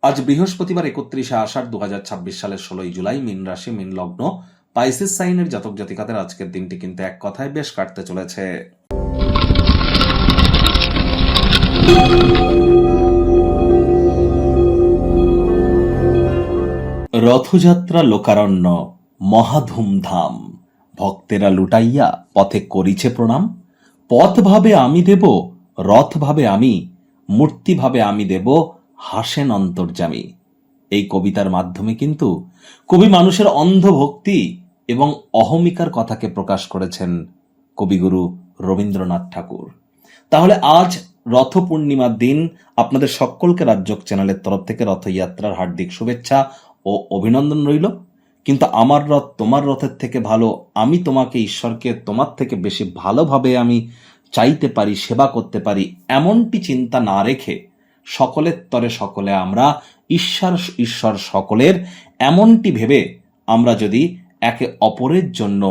আজ বৃহস্পতিবার 31শে আষাঢ় 2026 সালের 16ই জুলাই। মীন রাশি, মীন লগ্ন, পাইসিস সাইনের জাতক জাতিকাদের আজকের দিনটি কিন্তু এক কথায় বেশ কাটতে চলেছে। রথযাত্রা লোকারণ্য, মহাধুমধাম, ভক্তেরা লুটাইয়া পথে করিছে প্রণাম। পথ ভাবে আমি দেব, রথ ভাবে আমি, মূর্তি ভাবে আমি দেব, হাসেন অন্তর্যামী। এই কবিতার মাধ্যমে কিন্তু কবি মানুষের অন্ধ ভক্তি এবং অহমিকার কথাকে প্রকাশ করেছেন কবিগুরু রবীন্দ্রনাথ ঠাকুর। তাহলে আজ রথ পূর্ণিমার দিন আপনাদের সকলকে রাজযোগ চ্যানেলের তরফ থেকে রথযাত্রার হার্দিক শুভেচ্ছা ও অভিনন্দন রইল। কিন্তু আমার রথ তোমার রথের থেকে ভালো, আমি তোমাকে, ঈশ্বরকে তোমার থেকে বেশি ভালোভাবে আমি চাইতে পারি, সেবা করতে পারি, এমনটি চিন্তা না রেখে সকলের তরে সকলে আমরা ঈশ্বর সকলের, এমনটি ভেবে আমরা যদি একে অপরের জন্য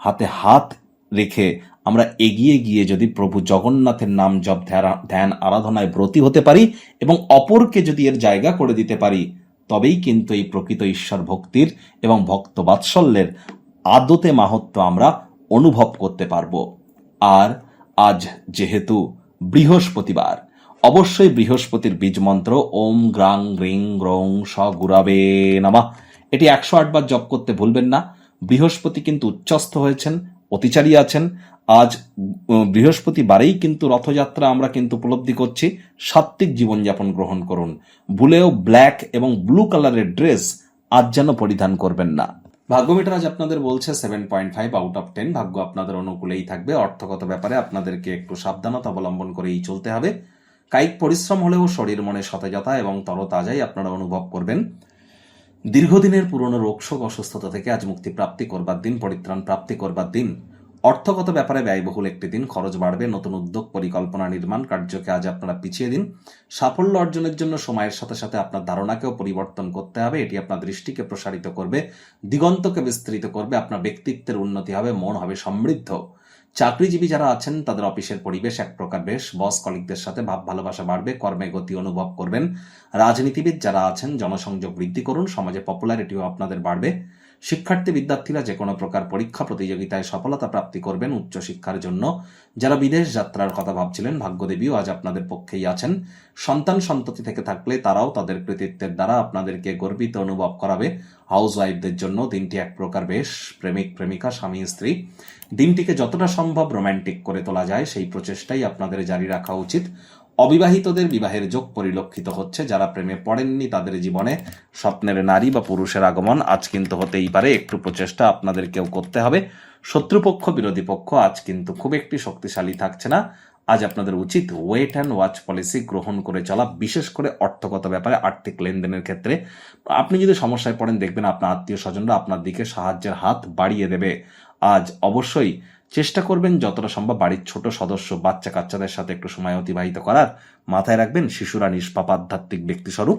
হাতে হাত রেখে আমরা এগিয়ে গিয়ে যদি প্রভু জগন্নাথের নাম জপ ধ্যান আরাধনায় ব্রতী হতে পারি এবং অপরকে যদি এর জায়গা করে দিতে পারি, তবেই কিন্তু এই প্রকৃত ঈশ্বর ভক্তির এবং ভক্ত বাৎসল্যের আদতে মাহাত্ম্য আমরা অনুভব করতে পারব। আর আজ যেহেতু বৃহস্পতিবার, অবশ্যই বৃহস্পতির বীজ মন্ত্র ওম গ্রাং গ্রিং গ্রং স গুরাবে নমঃ, এটি 108 বার জপ করতে ভুলবেন না। বৃহস্পতি কিন্তু উচ্চস্থ হয়েছেন, অতিচারী আছেন। আজ বৃহস্পতিবারেই কিন্তু রথযাত্রা আমরা কিন্তু উপলব্ধি করছি। সাত্ত্বিক জীবনযাপন গ্রহণ করুন। ভুলেও ব্ল্যাক এবং ব্লু কালারের ড্রেস আজ যেন পরিধান করবেন না। ভাগ্যমিটার আজ আপনাদের বলছে 7.5 আউট অফ 10। ভাগ্য আপনাদের অনুকূলেই থাকবে। অর্থগত ব্যাপারে আপনাদেরকে একটু সাবধানতা অবলম্বন করেই চলতে হবে। কায়িক পরিশ্রম হলেও শরীর মনে সতেজতা এবং তরতাজাই আপনারা অনুভব করবেন। দীর্ঘদিনের পুরনো রোগশোক অসুস্থতা থেকে আজ মুক্তি প্রাপ্তি করবার দিন, পরিত্রাণ প্রাপ্তি করবার দিন। অর্থগত ব্যাপারে ব্যয়বহুল একটি দিন, খরচ বাড়বে। নতুন উদ্যোগ, পরিকল্পনা, নির্মাণ কার্যকে আজ আপনারা পিছিয়ে দিন। সাফল্য অর্জনের জন্য সময়ের সাথে সাথে আপনার ধারণাকেও পরিবর্তন করতে হবে। এটি আপনার দৃষ্টিকে প্রসারিত করবে, দিগন্তকে বিস্তৃত করবে, আপনার ব্যক্তিত্বের উন্নতি হবে, মন হবে সমৃদ্ধ। চাকরিজীবী যারা আছেন তাদের অফিসের পরিবেশ এক প্রকার বেশ, বস কলিগদের সাথে ভাব ভালোবাসা বাড়বে, কর্মে গতি অনুভব করবেন। রাজনীতিবিদ যারা আছেন জনসংযোগ বৃদ্ধি করুন, সমাজে পপুলারিটিও আপনাদের বাড়বে। শিক্ষার্থী বিদ্যার্থীরা যে কোনো প্রকার পরীক্ষা প্রতিযোগিতায় সফলতা প্রাপ্তি করবেন। উচ্চশিক্ষার জন্য যারা বিদেশ যাত্রার কথা ভাবছিলেন, ভাগ্যদেবীও আজ আপনাদের পক্ষেই আছেন। সন্তান সন্ততি থেকে থাকলে তারাও তাদের কৃতিত্বের দ্বারা আপনাদেরকে গর্বিত অনুভব করাবে। হাউস ওয়াইফদের জন্য দিনটি এক প্রকার বেশ, প্রেমিক প্রেমিকা, স্বামী স্ত্রী, দিনটিকে যতটা সম্ভব রোম্যান্টিক করে তোলা যায় সেই প্রচেষ্টাই আপনাদের জারি রাখা উচিত। অবিবাহিতদের বিবাহের যোগ পরিলক্ষিত হচ্ছে। যারা প্রেমে পড়েননি তাদের জীবনে স্বপ্নের নারী বা পুরুষের আগমন আজ কিন্তু হতেই পারে। একটু প্রচেষ্টা আপনাদেরকেও করতে হবে। শত্রুপক্ষ বিরোধী পক্ষ আজ কিন্তু খুব একটি শক্তিশালী থাকছে না। আজ আপনাদের উচিত ওয়েট অ্যান্ড ওয়াচ পলিসি গ্রহণ করে চলা, বিশেষ করে অর্থগত ব্যাপারে, আর্থিক লেনদেনের ক্ষেত্রে। আপনি যদি সমস্যায় পড়েন, দেখবেন আপনার আত্মীয় স্বজনরা আপনার দিকে সাহায্যের হাত বাড়িয়ে দেবে। আজ অবশ্যই চেষ্টা করবেন যতটা সম্ভব বাড়ির ছোট সদস্য, বাচ্চা কাচ্চাদের সাথে একটু সময় অতিবাহিত করার। মাথায় রাখবেন শিশুরা নিষ্পাপ আধ্যাত্মিক ব্যক্তিস্বরূপ।